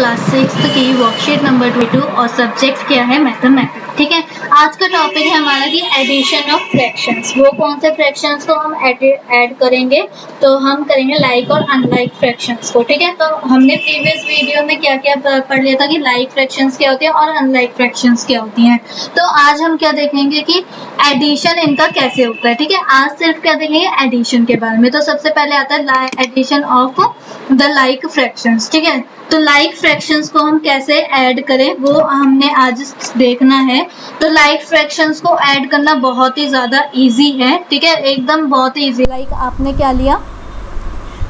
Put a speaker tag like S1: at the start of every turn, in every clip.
S1: Class 6 की worksheet number 22 और subject क्या है मैथमेटिक्स। ठीक है, आज का टॉपिक है हमारा कि एडिशन ऑफ फ्रैक्शंस। वो कौन से फ्रैक्शंस को हम ऐड करेंगे, तो हम करेंगे लाइक और अनलाइक फ्रैक्शंस को। ठीक है, तो हमने प्रीवियस वीडियो में क्या क्या पढ़ लिया था कि लाइक फ्रैक्शंस क्या होती है और अनलाइक फ्रैक्शंस क्या होती हैं। तो आज हम क्या देखेंगे कि एडिशन इनका कैसे होता है। ठीक है, आज सिर्फ क्या देखेंगे एडिशन के बारे में। तो सबसे पहले आता है addition of the like fractions. ठीक है, तो लाइक फ्रैक्शंस को हम कैसे ऐड करें वो हमने आज देखना है। तो लाइक फ्रैक्शंस को ऐड करना बहुत ही ज़्यादा इजी है। ठीक है, एकदम बहुत ही इजी। लाइक आपने क्या लिया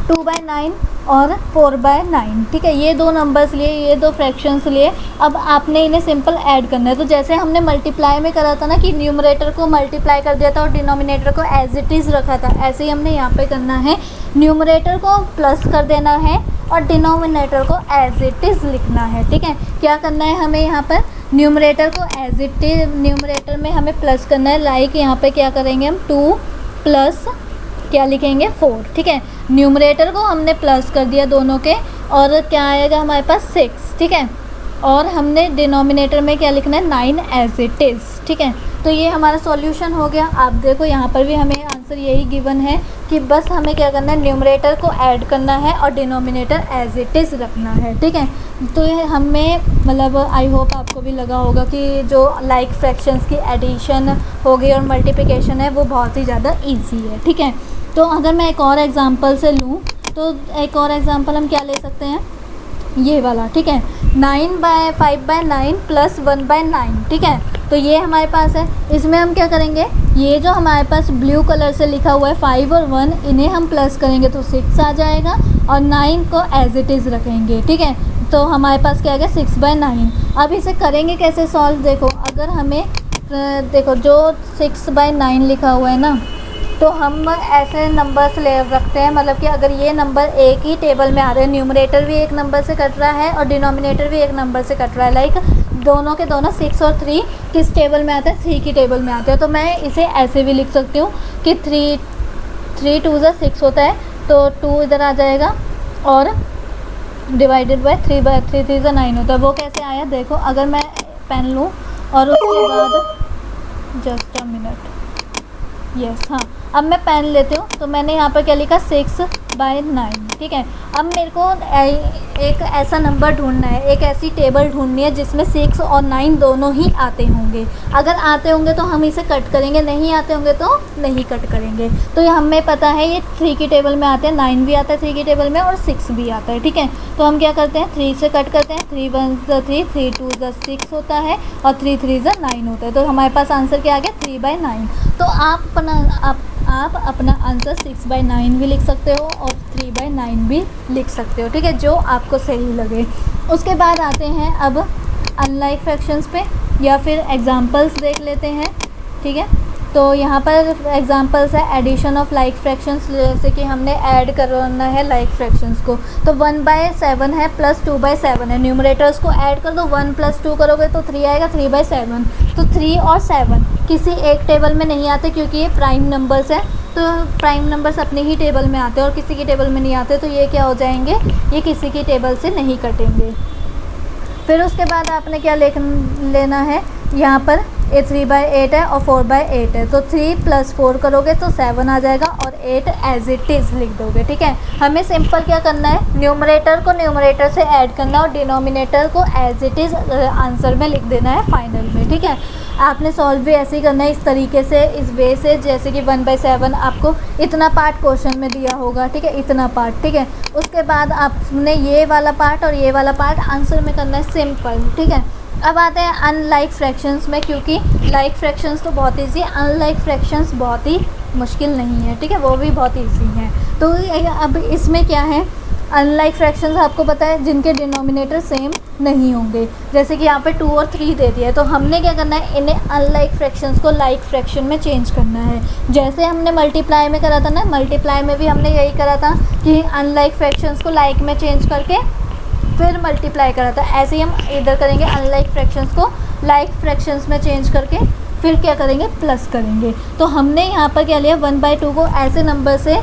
S1: 2/9 और 4/9। ठीक है, ये दो नंबर्स लिए, ये दो फ्रैक्शंस लिए। अब आपने इन्हें सिंपल ऐड करना है। तो जैसे हमने मल्टीप्लाई में करा था ना कि न्यूमरेटर को मल्टीप्लाई कर दिया था और डिनोमिनेटर को एज इट इज़ रखा था, ऐसे ही हमने यहाँ पे करना है। न्यूमरेटर को प्लस कर देना है और डिनोमिनेटर को एज इट इज़ लिखना है। ठीक है, क्या करना है हमें यहाँ पर न्यूमरेटर को एज इट इज, न्यूमरेटर में हमें प्लस करना है। लाइक यहाँ पे क्या करेंगे हम 2 प्लस क्या लिखेंगे 4। ठीक है, न्यूमरेटर को हमने प्लस कर दिया दोनों के और क्या आएगा हमारे पास 6। ठीक है, और हमने डिनोमिनेटर में क्या लिखना है 9 एज इट इज़। ठीक है, तो ये हमारा सॉल्यूशन हो गया। आप देखो यहाँ पर भी हमें आंसर यही गिवन है कि बस हमें क्या करना है न्यूमरेटर को ऐड करना है और डिनोमिनेटर एज इट इज़ रखना है। ठीक है, तो ये हमें मतलब आई होप आपको भी लगा होगा कि जो लाइक फ्रैक्शंस की एडिशन हो गई और मल्टीप्लिकेशन है वो बहुत ही ज़्यादा ईजी है। ठीक है, तो अगर मैं एक और एग्ज़ाम्पल से लूँ तो एक और एग्ज़ाम्पल हम क्या ले सकते हैं, ये वाला। ठीक है, 5/9 प्लस 1/9। ठीक है, तो ये हमारे पास है। इसमें हम क्या करेंगे, ये जो हमारे पास ब्लू कलर से लिखा हुआ है 5 और 1, इन्हें हम प्लस करेंगे तो 6 आ जाएगा और 9 को एज इट इज़ रखेंगे। ठीक है, तो हमारे पास क्या आ गया 6/9। अब इसे करेंगे कैसे सॉल्व, देखो अगर हमें देखो जो 6/9 लिखा हुआ है ना, तो हम ऐसे नंबर्स ले रखते हैं, मतलब कि अगर ये नंबर एक ही टेबल में आ रहे हैं, न्यूमरेटर भी एक नंबर से कट रहा है और डिनोमिनेटर भी एक नंबर से कट रहा है, लाइक दोनों के दोनों 6 और 3 किस टेबल में आते हैं, 3 की टेबल में आते हैं। तो मैं इसे ऐसे भी लिख सकती हूँ कि 3 2 6 होता है, तो 2 इधर आ जाएगा और डिवाइडेड बाय 3/3 3 9 होता है। वो कैसे आया देखो, अगर मैं पेन लूँ और उसके बाद जस्ट अ मिनट, यस हाँ, अब मैं पेन लेती हूँ तो मैंने यहाँ पर क्या लिखा 6/9। ठीक है, अब मेरे को एक ऐसा नंबर ढूंढना है, एक ऐसी टेबल ढूंढनी है जिसमें 6 और 9 दोनों ही आते होंगे। अगर आते होंगे तो हम इसे कट करेंगे, नहीं आते होंगे तो नहीं कट करेंगे। तो ये हमें पता है ये 3 की टेबल में आते हैं, 9 भी आता है 3 की टेबल में और 6 भी आता है। ठीक है, तो हम क्या करते हैं 3 से कट करते हैं, 3 1 3 3 2 6 होता है और 3 3 9 होता है। तो हमारे पास आंसर क्या आ गया 3/9। तो आप अपना आंसर 6/9 भी लिख सकते हो और 3/9 भी लिख सकते हो। ठीक है, जो आपको सही लगे। उसके बाद आते हैं अब अनलाइक फ्रैक्शंस पे, या फिर एग्जांपल्स देख लेते हैं। ठीक है, तो यहाँ पर एग्जांपल्स है एडिशन ऑफ लाइक फ्रैक्शंस, जैसे कि हमने ऐड करना है लाइक फ्रैक्शंस को। तो 1/7 है प्लस 2/7 है, न्यूमरेटर्स को ऐड कर दो, 1 + 2 करोगे तो 3 आएगा 3/7। तो 3 और 7 किसी एक टेबल में नहीं आते क्योंकि ये प्राइम नंबर्स है, तो प्राइम नंबर्स अपनी ही टेबल में आते हैं और किसी की टेबल में नहीं आते, तो ये क्या हो जाएंगे, ये किसी की टेबल से नहीं कटेंगे। फिर उसके बाद आपने क्या लेना है, यहाँ पर ये 3/8 है और 4/8 है, तो 3 + 4 करोगे तो 7 आ जाएगा और 8 एज इट इज़ लिख दोगे। ठीक है, हमें सिंपल क्या करना है, न्यूमरेटर को न्यूमरेटर से ऐड करना और डिनोमिनेटर को एज इट इज़ आंसर में लिख देना है फाइनल में। ठीक है, आपने सॉल्व भी ऐसे ही करना है, इस तरीके से, इस वे से, जैसे कि 1/7 आपको इतना पार्ट क्वेश्चन में दिया होगा। ठीक है, इतना पार्ट। ठीक है, उसके बाद आपने ये वाला पार्ट और ये वाला पार्ट आंसर में करना है सिंपल। ठीक है, अब आते हैं अनलाइक फ्रैक्शंस में, क्योंकि लाइक फ्रैक्शंस तो बहुत ईजी है, अनलाइक फ्रैक्शंस बहुत ही मुश्किल नहीं है। ठीक है, वो भी बहुत ईजी हैं। तो अब इसमें क्या है, अनलाइक फ्रैक्शंस आपको पता है जिनके डिनोमिनेटर सेम नहीं होंगे, जैसे कि यहाँ पे 2 और 3 दे दिया है, तो हमने क्या करना है, इन्हें अनलाइक फ्रैक्शंस को लाइक फ्रैक्शन में चेंज करना है। जैसे हमने मल्टीप्लाई में करा था ना, मल्टीप्लाई में भी हमने यही करा था कि अनलाइक फ्रैक्शंस को लाइक में चेंज करके फिर मल्टीप्लाई करा था, ऐसे ही हम इधर करेंगे, अनलाइक फ्रैक्शंस को लाइक फ्रैक्शंस में चेंज करके फिर क्या करेंगे, प्लस करेंगे। तो हमने यहाँ पर क्या लिया, 1/2 को ऐसे नंबर से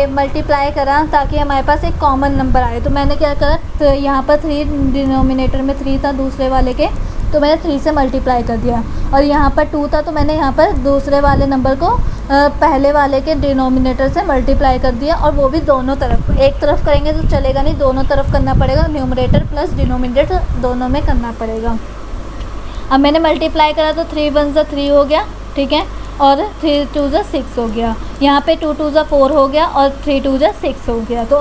S1: मल्टीप्लाई करा ताकि हमारे पास एक कॉमन नंबर आए। तो मैंने क्या करा, तो यहाँ पर 3 डिनोमिनेटर में 3 था दूसरे वाले के, तो मैंने 3 से मल्टीप्लाई कर दिया। और यहाँ पर 2 था तो मैंने यहाँ पर दूसरे वाले नंबर को पहले वाले के डिनोमिनेटर से मल्टीप्लाई कर दिया, और वो भी दोनों तरफ। एक तरफ करेंगे तो चलेगा नहीं, दोनों तरफ करना पड़ेगा, न्यूमरेटर प्लस डिनोमिनेटर दोनों में करना पड़ेगा। अब मैंने मल्टीप्लाई करा तो 3 1 ज़ा 3 हो गया, ठीक है, और 3 2 ज़ा 6 हो गया। यहाँ पे 2 2 ज़ा 4 हो गया और 3 2 ज़ा 6 हो गया। तो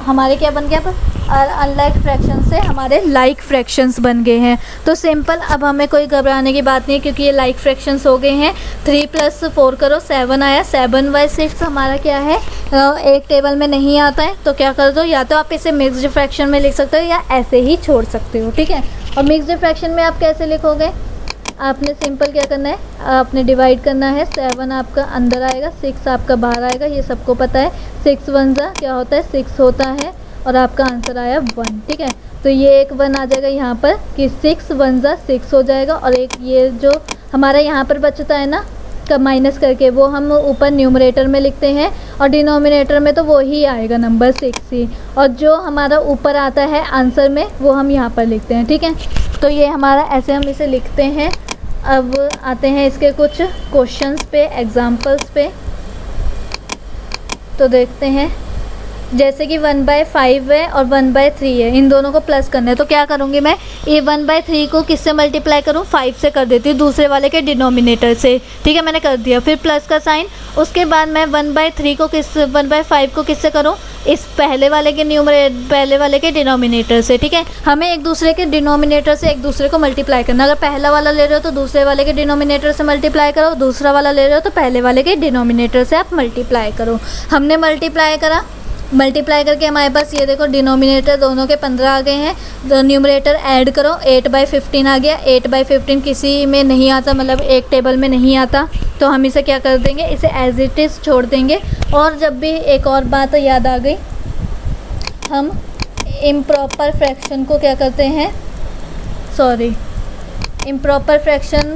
S1: हमारे क्या बन गया, पर अनलाइक फ्रैक्शन से हमारे लाइक फ्रैक्शंस बन गए हैं। तो सिंपल, अब हमें कोई घबराने की बात नहीं है क्योंकि ये लाइक फ्रैक्शंस हो गए हैं। 3 + 4 करो 7 आया, 7/6 हमारा क्या है, एक टेबल में नहीं आता है। तो क्या कर दो, या तो आप इसे मिक्स्ड फ्रैक्शन में लिख सकते हो या ऐसे ही छोड़ सकते हो, ठीक है। और मिक्स्ड फ्रैक्शन में आप कैसे लिखोगे, आपने सिंपल क्या करना है, आपने डिवाइड करना है। 7 आपका अंदर आएगा, 6 आपका बाहर आएगा, ये सबको पता है। 6 1 ज़ा क्या होता है, 6 होता है, और आपका आंसर आया 1, ठीक है। तो ये एक 1 आ जाएगा यहाँ पर कि 6 1 ज़ा 6 हो जाएगा। और एक ये जो हमारा यहाँ पर बचता है ना, का माइनस करके, वो हम ऊपर न्यूमरेटर में लिखते हैं, और डिनोमिनेटर में तो वो ही आएगा नंबर 6 ही। और जो हमारा ऊपर आता है आंसर में, वो हम यहाँ पर लिखते हैं, ठीक है। तो ये हमारा ऐसे हम इसे लिखते हैं। अब आते हैं इसके कुछ क्वेश्चंस पे, एग्जांपल्स पे। तो देखते हैं, जैसे कि 1/5 है और 1/3 है, इन दोनों को प्लस करना है। तो क्या करूँगी मैं, ये 1/3 को किससे मल्टीप्लाई करूँ, 5 से कर देती हूँ, दूसरे वाले के डिनोमिनेटर से, ठीक है, मैंने कर दिया। फिर प्लस का साइन, उसके बाद मैं 1/3 को 1/5 को किससे करूँ, इस पहले वाले के डिनोमिनेटर से, ठीक है। हमें एक दूसरे के डिनोमिनेटर से एक दूसरे को मल्टीप्लाई करना। अगर पहला वाला ले रहे हो तो दूसरे वाले के डिनोमिनेटर से मल्टीप्लाई करो, दूसरा वाला ले रहे हो तो पहले वाले के डिनोमिनेटर से आप मल्टीप्लाई करो। हमने मल्टीप्लाई करा, मल्टीप्लाई करके हमारे पास ये देखो डिनोमिनेटर दोनों के 15 आ गए हैं। तो न्यूमरेटर ऐड करो, 8/15 आ गया। 8/15 किसी में नहीं आता, मतलब एक टेबल में नहीं आता, तो हम इसे क्या कर देंगे, इसे एज इट इज़ छोड़ देंगे। और जब भी एक और बात याद आ गई, हम इम्प्रॉपर फ्रैक्शन को क्या करते हैं, इम्प्रॉपर फ्रैक्शन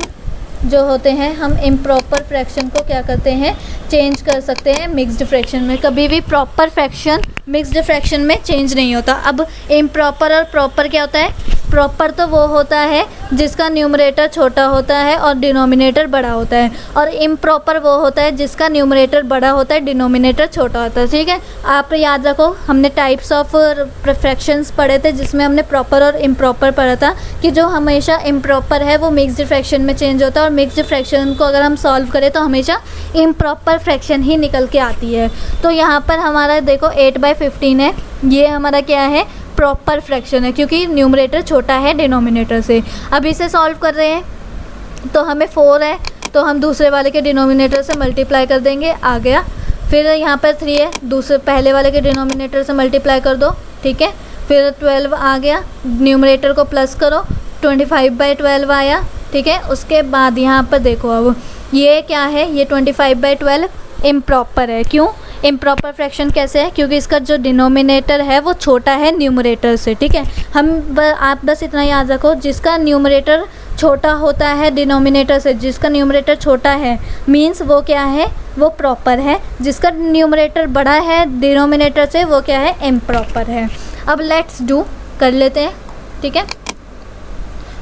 S1: जो होते हैं, हम इम्प्रॉपर फ्रैक्शन को क्या करते हैं, चेंज कर सकते हैं मिक्स्ड फ्रैक्शन में। कभी भी प्रॉपर फ्रैक्शन मिक्स्ड फ्रैक्शन में चेंज नहीं होता। अब इम्प्रॉपर और प्रॉपर क्या होता है, प्रॉपर तो वो होता है जिसका न्यूमरेटर छोटा होता है और डिनोमिनेटर बड़ा होता है, और इम्प्रॉपर वो होता है जिसका न्यूमरेटर बड़ा होता है, डिनोमिनेटर छोटा होता है, ठीक है। आप याद रखो, हमने टाइप्स ऑफ फ्रैक्शंस पढ़े थे जिसमें हमने प्रॉपर और इम्प्रॉपर पढ़ा था कि जो हमेशा इम्प्रॉपर है वो मिक्स्ड फ्रैक्शन में चेंज होता है, और मिक्स्ड फ्रैक्शन को अगर हम सॉल्व करें तो हमेशा इम्प्रॉपर फ्रैक्शन ही निकल के आती है। तो यहाँ पर हमारा देखो 8/15 है, ये हमारा क्या है, प्रॉपर फ्रैक्शन है, क्योंकि न्यूमरेटर छोटा है डिनोमिनेटर से। अब इसे सॉल्व कर रहे हैं तो हमें 4 है, तो हम दूसरे वाले के डिनोमिनेटर से मल्टीप्लाई कर देंगे, आ गया। फिर यहाँ पर 3 है, दूसरे पहले वाले के डिनोमिनेटर से मल्टीप्लाई कर दो, ठीक है। फिर 12 आ गया, न्यूमरेटर को प्लस करो, 25/12 आया, ठीक है। उसके बाद यहाँ पर देखो, अब ये क्या है, ये 25/12 इम्प्रॉपर है। क्यों इम्प्रॉपर फ्रैक्शन कैसे है, क्योंकि इसका जो डिनोमिनेटर है वो छोटा है न्यूमरेटर से, ठीक है। आप बस इतना याद रखो, जिसका न्यूमरेटर छोटा होता है डिनोमिनेटर से, जिसका न्यूमरेटर छोटा है मींस वो क्या है, वो प्रॉपर है। जिसका न्यूमरेटर बड़ा है डिनोमिनेटर से, वो क्या है, इम्प्रॉपर है। अब लेट्स डू कर लेते हैं, ठीक है।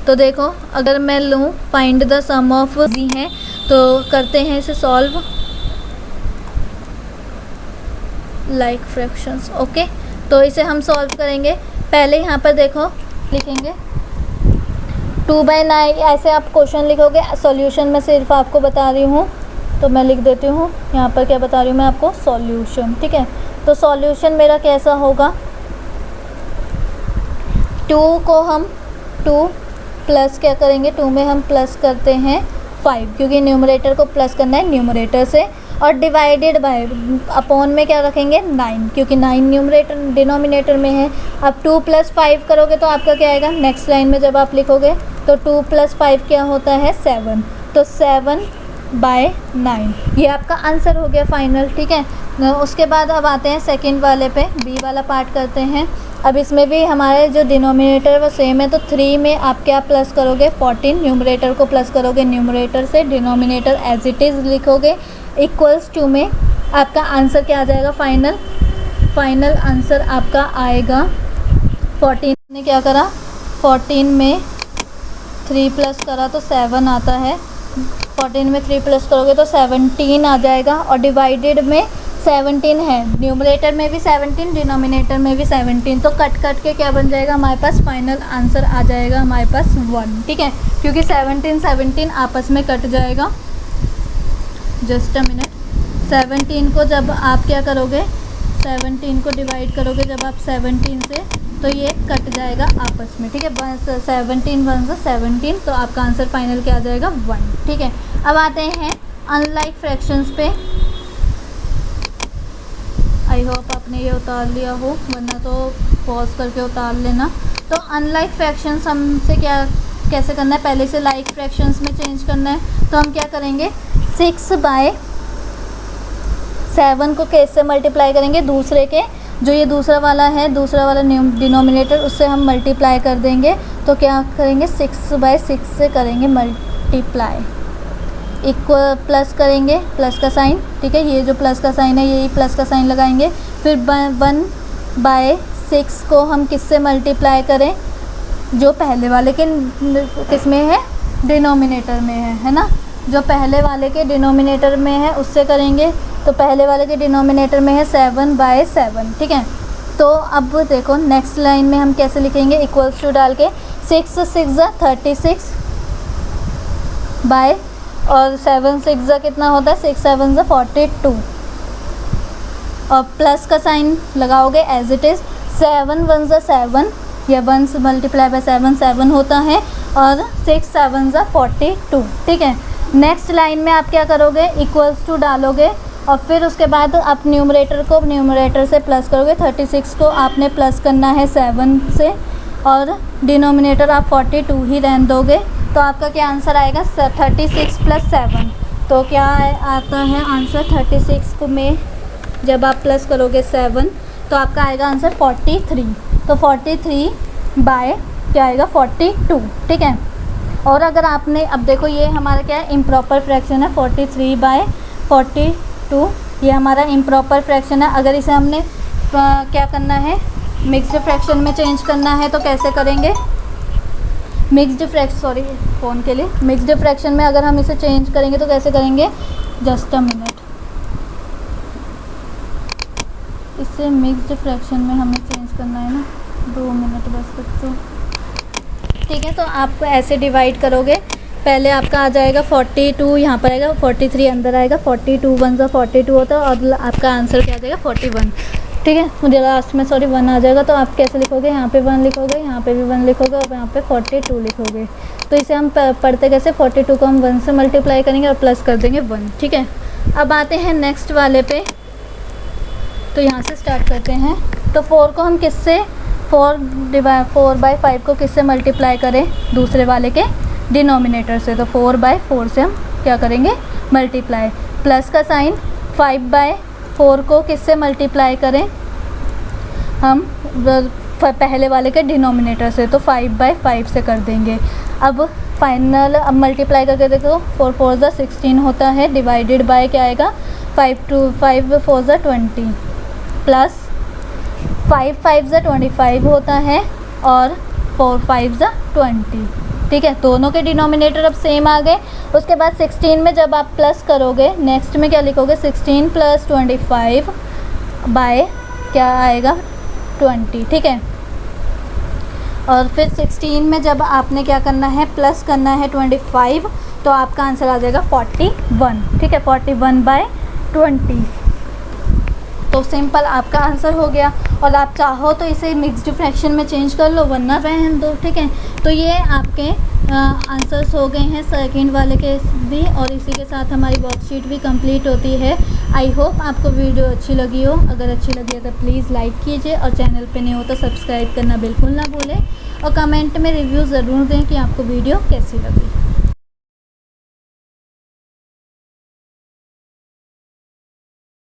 S1: तो देखो, अगर मैं लूँ फाइंड द सम ऑफ जी है, तो करते हैं इसे सॉल्व, लाइक फ्रैक्शंस, ओके। तो इसे हम सॉल्व करेंगे। पहले यहाँ पर देखो लिखेंगे 2/9, ऐसे आप क्वेश्चन लिखोगे। सॉल्यूशन में सिर्फ आपको बता रही हूँ, तो मैं लिख देती हूँ यहाँ पर क्या बता रही हूँ मैं आपको, सॉल्यूशन, ठीक है। तो सॉल्यूशन मेरा कैसा होगा, 2 को हम 2 प्लस क्या करेंगे, 2 में हम प्लस करते हैं 5, क्योंकि न्यूमरेटर को प्लस करना है न्यूमरेटर से, और डिवाइडेड बाय अपॉन में क्या रखेंगे 9, क्योंकि 9 न्यूमरेटर डिनोमिनेटर में है। अब 2 + 5 करोगे तो आपका क्या आएगा, नेक्स्ट लाइन में जब आप लिखोगे तो 2 + 5 क्या होता है 7, तो 7 बाय 9, ये आपका आंसर हो गया फाइनल। ठीक है, उसके बाद अब आते हैं सेकंड वाले पे, बी वाला पार्ट करते हैं। अब इसमें भी हमारे जो डिनोमिनेटर वो सेम है, तो 3 में आप क्या प्लस करोगे 14, न्यूमरेटर को प्लस करोगे न्यूमरेटर से, डिनोमिनेटर एज इट इज़ लिखोगे, इक्वल्स टू में आपका आंसर क्या आ जाएगा फाइनल आंसर आपका आएगा 14 ने क्या करा 14 में 3 प्लस करा तो 7 आता है, 14 में 3 प्लस करोगे तो 17 आ जाएगा, और डिवाइडेड में 17 है, न्यूमरेटर में भी 17 डिनोमिनेटर में भी 17, तो कट के क्या बन जाएगा हमारे पास फाइनल आंसर आ जाएगा हमारे पास 1। ठीक है, क्योंकि 17 आपस में कट जाएगा। जस्ट अ मिनट, 17 को जब आप क्या करोगे 17 को डिवाइड करोगे जब आप 17 से, तो ये कट जाएगा आपस में। ठीक है, 17 1 से 17, तो आपका आंसर फाइनल क्या आ जाएगा 1। ठीक है, अब आते हैं अनलाइक फ्रैक्शंस पे। आई होप आपने ये उतार लिया हो, वरना तो पॉज करके उतार लेना। तो अनलाइक फ्रैक्शंस हमसे क्या कैसे करना है, पहले से लाइक फ्रैक्शंस में चेंज करना है। तो हम क्या करेंगे 6/7 को कैसे मल्टीप्लाई करेंगे, दूसरे के जो ये दूसरा वाला डिनोमिनेटर उससे हम मल्टीप्लाई कर देंगे। तो क्या करेंगे 6/6 से करेंगे मल्टीप्लाई, इक्वल प्लस करेंगे, प्लस का साइन। ठीक है, ये जो प्लस का साइन है यही प्लस का साइन लगाएंगे। फिर 1/6 को हम किससे मल्टीप्लाई करें, जो पहले वाले के किस में है डिनोमिनेटर में है ना, जो पहले वाले के डिनोमिनेटर में है उससे करेंगे। तो पहले वाले के डिनोमिनेटर में है 7/7। ठीक है, तो अब देखो नेक्स्ट लाइन में हम कैसे लिखेंगे, इक्वल्स टू डाल के 6 6 36 बाय, और 7 6 कितना होता है 6 7 42, और प्लस का साइन लगाओगे एज इट इज़। 7 1 7, या 1 से मल्टीप्लाई बाय 7 7 होता है, और 6 7 42। ठीक है, नेक्स्ट लाइन में आप क्या करोगे इक्वल्स टू डालोगे, और फिर उसके बाद आप न्यूमरेटर को न्यूमरेटर से प्लस करोगे। 36 को आपने प्लस करना है 7 से, और डिनोमिनेटर आप 42 ही रहने दोगे। तो आपका क्या आंसर आएगा 36 + 7, तो क्या आता है आंसर 36 को में जब आप प्लस करोगे 7, तो आपका आएगा आंसर 43। तो 43 बाय क्या आएगा 42। ठीक है, और अगर आपने अब देखो ये हमारा क्या है इम्प्रॉपर फ्रैक्शन है, 43/42 ये हमारा इम्प्रॉपर फ्रैक्शन है। अगर इसे हमने क्या करना है मिक्स्ड फ्रैक्शन में चेंज करना है तो कैसे करेंगे, मिक्स्ड फ्रैक्शन में अगर हम इसे चेंज करेंगे तो कैसे करेंगे, जस्ट अ मिनट, इसे मिक्स्ड फ्रैक्शन में हमें चेंज करना है ना, 2 मिनट बस बच्चों। ठीक है, तो आप ऐसे डिवाइड करोगे, पहले आपका आ जाएगा 42, यहाँ पर आएगा 43 अंदर आएगा, 42 1 42 होता है, और आपका आंसर क्या आ जाएगा 41। ठीक है, मुझे लास्ट में 1 आ जाएगा, तो आप कैसे लिखोगे, यहाँ पे 1 लिखोगे, यहाँ पे भी 1 लिखोगे, और यहाँ पे 42 लिखोगे। तो इसे हम पढ़ते कैसे 42 को हम 1 से मल्टीप्लाई करेंगे और प्लस कर देंगे 1। ठीक है, अब आते हैं नेक्स्ट वाले पे, तो यहाँ से स्टार्ट करते हैं। तो 4 को हम किससे 4/5 को किससे मल्टीप्लाई करें, दूसरे वाले के डिनोमिनेटर से। तो 4/4 से हम क्या करेंगे मल्टीप्लाई, प्लस का साइन। 5/4 को किससे मल्टीप्लाई करें हम, पहले वाले के डिनोमिनेटर से, तो 5/5 से कर देंगे। अब फाइनल अब मल्टीप्लाई करके देखो, 4 4 16 होता है, डिवाइडेड बाय क्या आएगा 5 4 20, प्लस 5 5 25 होता है, और 4 5 20। ठीक है, दोनों के डिनोमिनेटर अब सेम आ गए। उसके बाद 16 में जब आप प्लस करोगे, नेक्स्ट में क्या लिखोगे 16 + 25 बाय क्या आएगा 20। ठीक है, और फिर 16 में जब आपने क्या करना है प्लस करना है 25, तो आपका आंसर आ जाएगा 41। ठीक है, 41/20। तो सिंपल आपका आंसर हो गया। और आप चाहो तो इसे मिक्स्ड फ्रैक्शन में चेंज कर लो, वरना रहने दो। ठीक है, तो ये आपके आंसर्स हो गए हैं सेकंड वाले के भी, और इसी के साथ हमारी वर्कशीट भी कंप्लीट होती है। आई होप आपको वीडियो अच्छी लगी हो। अगर अच्छी लगी है तो प्लीज़ लाइक कीजिए, और चैनल पे नहीं हो तो सब्सक्राइब करना बिल्कुल ना भूलें, और कमेंट में रिव्यू ज़रूर दें कि आपको वीडियो कैसी लगी।